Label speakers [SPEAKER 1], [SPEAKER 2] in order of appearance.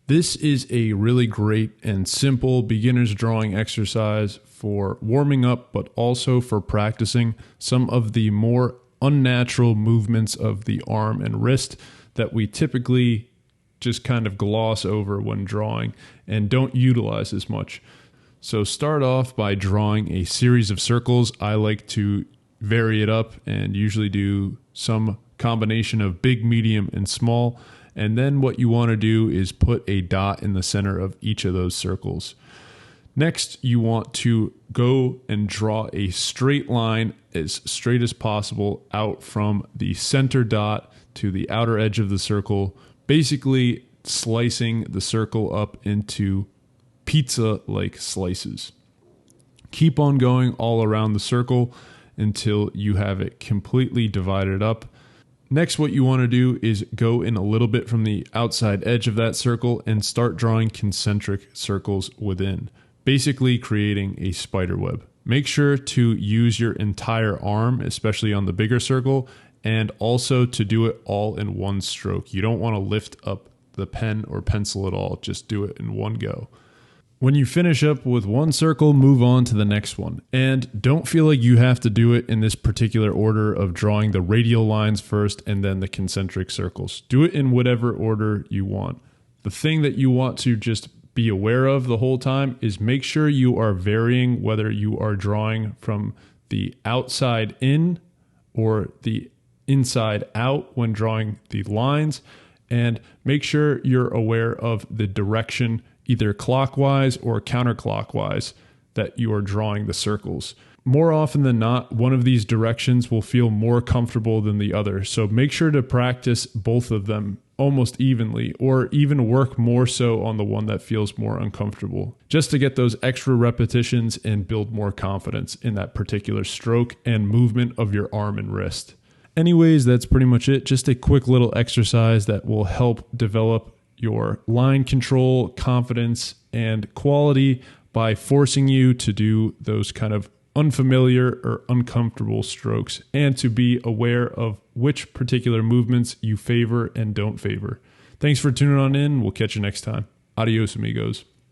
[SPEAKER 1] This is a really great and simple beginner's drawing exercise for warming up, but also for practicing some of the more unnatural movements of the arm and wrist that we typically just kind of gloss over when drawing and don't utilize as much. So start off by drawing a series of circles. I like to vary it up and usually do some combination of big, medium, and small. And then what you want to do is put a dot in the center of each of those circles. Next, you want to go and draw a straight line as straight as possible out from the center dot to the outer edge of the circle, basically slicing the circle up into pizza-like slices. Keep on going all around the circle until you have it completely divided up. Next, what you want to do is go in a little bit from the outside edge of that circle and start drawing concentric circles within, basically creating a spider web. Make sure to use your entire arm, especially on the bigger circle, and also to do it all in one stroke. You don't want to lift up the pen or pencil at all, just do it in one go. When you finish up with one circle, move on to the next one. And don't feel like you have to do it in this particular order of drawing the radial lines first and then the concentric circles. Do it in whatever order you want. The thing that you want to just be aware of the whole time is make sure you are varying whether you are drawing from the outside in or the inside out when drawing the lines, and make sure you're aware of the direction, either clockwise or counterclockwise, that you are drawing the circles. More often than not, one of these directions will feel more comfortable than the other. So make sure to practice both of them almost evenly, or even work more so on the one that feels more uncomfortable, just to get those extra repetitions and build more confidence in that particular stroke and movement of your arm and wrist. Anyways, that's pretty much it. Just a quick little exercise that will help develop your line control, confidence, and quality by forcing you to do those kind of unfamiliar or uncomfortable strokes and to be aware of which particular movements you favor and don't favor. Thanks for tuning on in. We'll catch you next time. Adios, amigos.